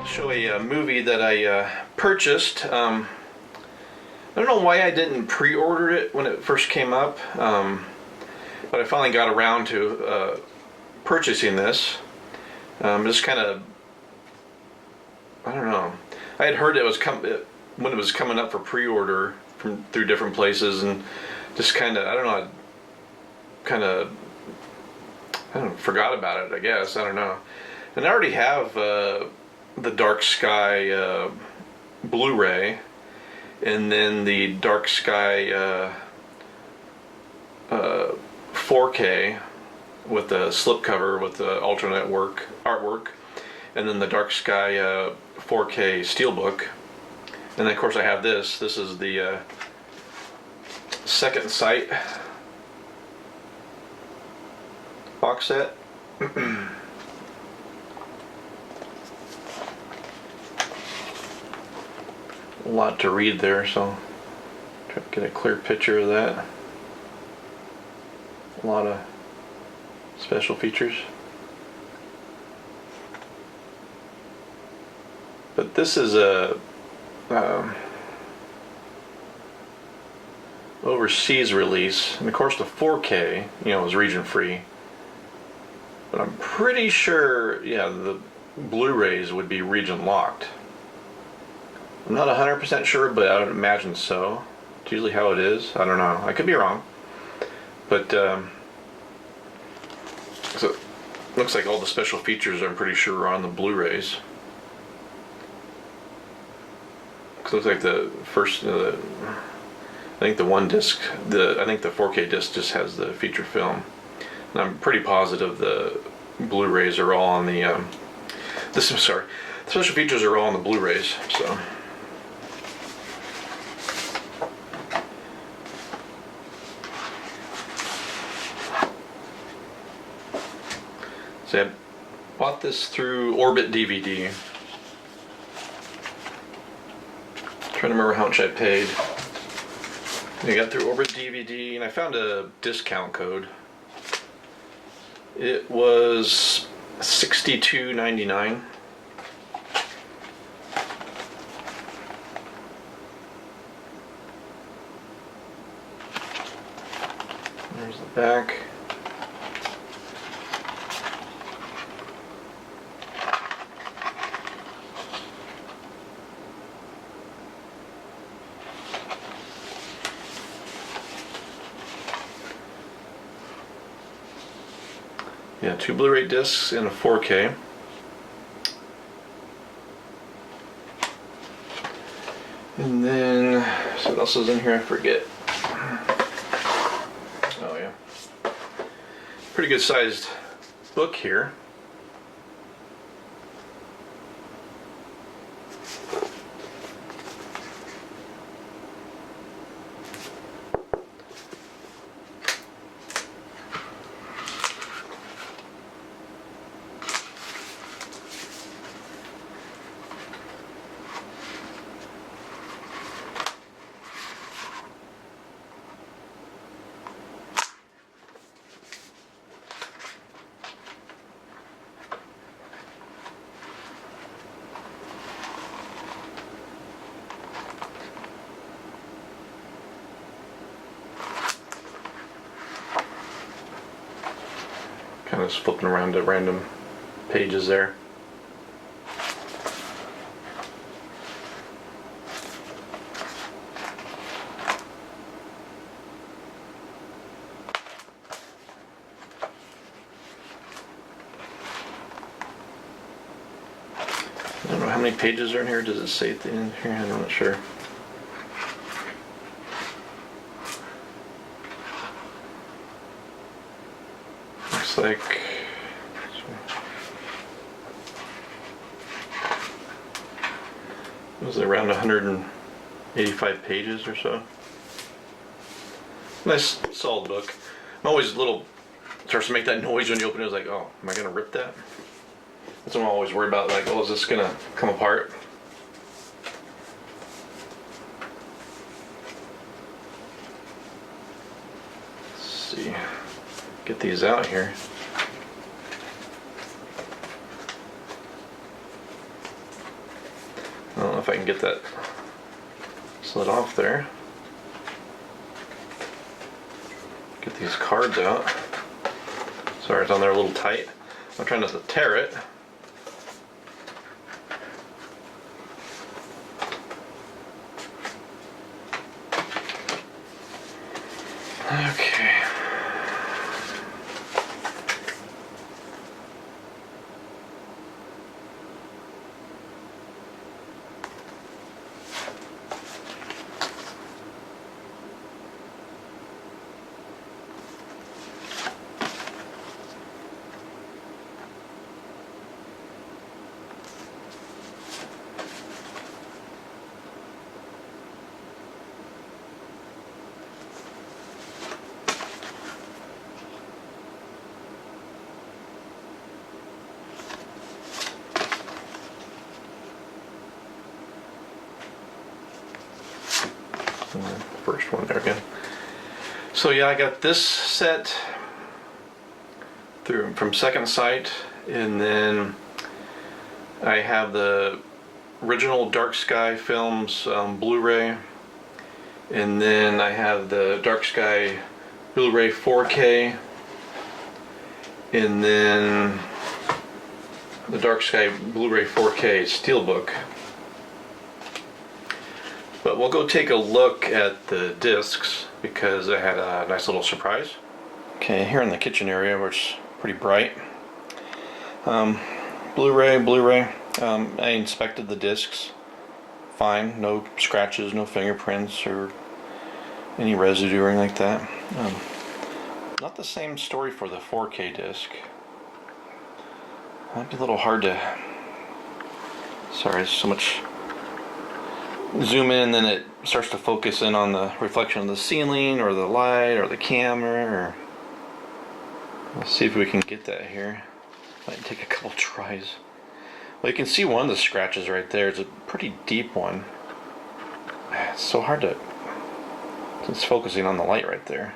Show a movie that I purchased. I don't know why I didn't pre-order it when it first came up, but I finally got around to purchasing this. Just kind of, I don't know. I had heard it was when it was coming up for pre-order through different places, and just kind of, I don't know, forgot about it. I guess, I don't know. And I already have the Dark Sky Blu-ray, and then the Dark Sky 4K with the slipcover with the alternate artwork, and then the Dark Sky 4K Steelbook, and then of course I have this. This is the Second Sight box set. A lot to read there, so try to get a clear picture of that. A lot of special features. But this is a overseas release, and of course the 4K, is region free. But I'm pretty sure, the Blu-rays would be region locked. I'm not 100% sure, but I would imagine so. It's usually how it is. I don't know. I could be wrong. But so looks like all the special features, I'm pretty sure, are on the Blu-rays. Looks like the first, I think the one disc, I think the 4K disc just has the feature film. And I'm pretty positive the Blu-rays are all on the the special features are all on the Blu-rays. So I bought this through Orbit DVD. Trying to remember how much I paid. I got through Orbit DVD, and I found a discount code. It was $62.99. There's the back. Yeah, 2 Blu-ray discs and a 4K. And then, so what else is in here? I forget. Oh yeah. Pretty good sized book here. Kind of just flipping around to random pages there. I don't know how many pages are in here. Does it say at the end here? I'm not sure. Looks like it was around 185 pages or so. Nice solid book. I'm always a little, starts to make that noise when you open it. It's like, oh, am I gonna rip that? That's what I'm always worried about. Like, oh, is this gonna come apart? Let's see. get these out here. I don't know if I can get that slid off there. Get these cards out. Sorry, it's on there a little tight. I'm trying not to tear it. Okay. First one there again. So yeah, I got this set from Second Sight, and then I have the original Dark Sky Films Blu-ray, and then I have the Dark Sky Blu-ray 4K, and then the Dark Sky Blu-ray 4K Steelbook. But we'll go take a look at the discs because I had a nice little surprise. Okay, here in the kitchen area where it's pretty bright. Blu-ray. I inspected the discs. Fine, no scratches, no fingerprints or any residue or anything like that. Not the same story for the 4K disc. Might be a little hard to... Sorry, there's so much... Zoom in, then it starts to focus in on the reflection of the ceiling or the light or the camera. Or let's see if we can get that here. Might take a couple tries. Well, you can see one of the scratches right there. It's a pretty deep one. It's so hard to... It's focusing on the light right there.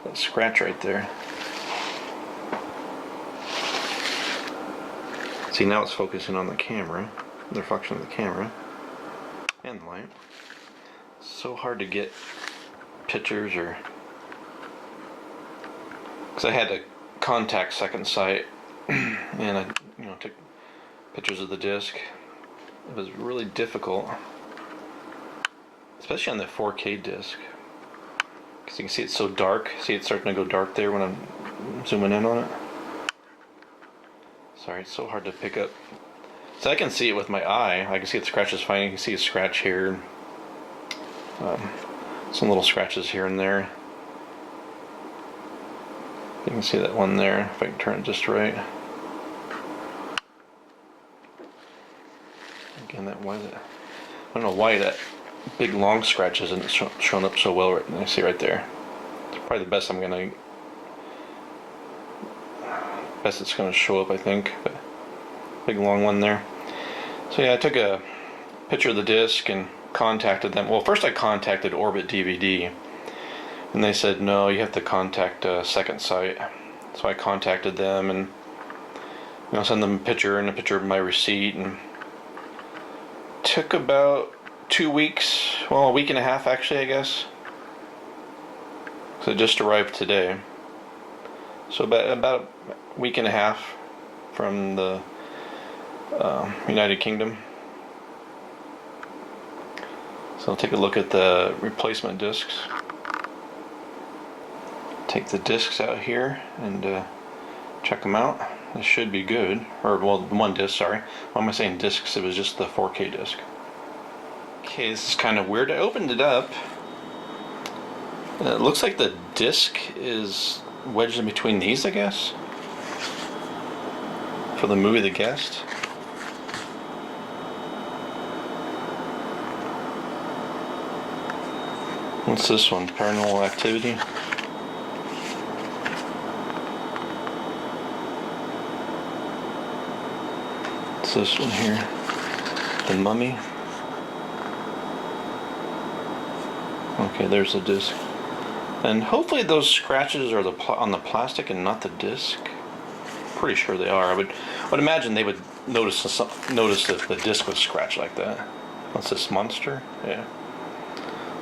That scratch right there. See, now it's focusing on the camera, the reflection of the camera. And the light. So hard to get pictures or... Because I had to contact Second Sight and I took pictures of the disc. It was really difficult. Especially on the 4K disc. Because you can see it's so dark. See, it's starting to go dark there when I'm zooming in on it. Sorry, it's so hard to pick up. So I can see it with my eye. I can see the scratches fine. You can see a scratch here. Some little scratches here and there. You can see that one there, if I can turn it just right. Again, I don't know why that big long scratch isn't shown up so well. I see right there. It's probably the best it's gonna show up, I think. But big long one there. So yeah, I took a picture of the disc and contacted them. Well, first I contacted Orbit DVD, and they said no, you have to contact Second Sight. So I contacted them and sent them a picture and a picture of my receipt, and took about 2 weeks, well, a week and a half actually, I guess. So it just arrived today. So about a week and a half from the United Kingdom. So I'll take a look at the replacement discs. Take the discs out here and check them out. This should be good. Or, well, one disc, sorry. Why am I saying discs? It was just the 4K disc. Okay, this is kind of weird. I opened it up. It looks like the disc is wedged in between these, I guess. For the movie The Guest. What's this one? Paranormal Activity? What's this one here? The Mummy? Okay, there's the disc. And hopefully those scratches are on the plastic and not the disc. Pretty sure they are. I would imagine they would notice if the disc was scratched like that. What's this, monster? Yeah.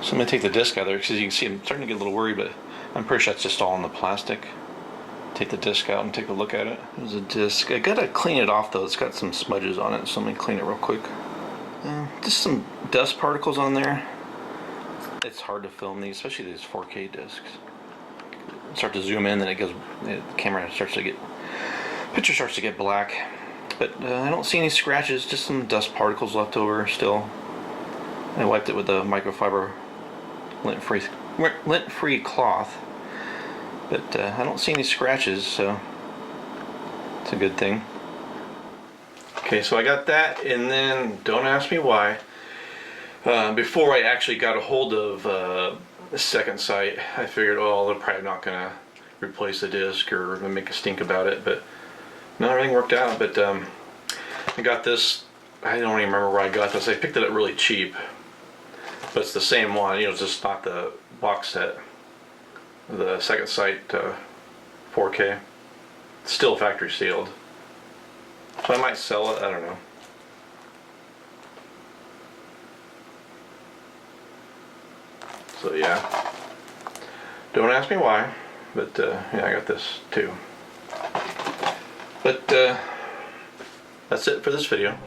So I'm gonna take the disc out of there because you can see I'm starting to get a little worried, but I'm pretty sure that's just all in the plastic. Take the disc out and take a look at it. There's a disc. I gotta clean it off though. It's got some smudges on it, so let me clean it real quick. Just some dust particles on there. It's hard to film these, especially these 4K discs. Start to zoom in, then the camera starts to get, picture starts to get black. But I don't see any scratches, just some dust particles left over still. I wiped it with a microfiber lint-free cloth. But I don't see any scratches, so it's a good thing. Okay, so I got that, and then don't ask me why. Before I actually got a hold of the second sight, I figured, oh, they're probably not gonna replace the disc or make a stink about it, but no, everything worked out. But I got this, I don't even remember where I got this. I picked it up really cheap, but it's the same one, you know, it's just not the box set. The second sight 4K, it's still factory sealed, so I might sell it, I don't know. So yeah, don't ask me why, but yeah, I got this too. But that's it for this video.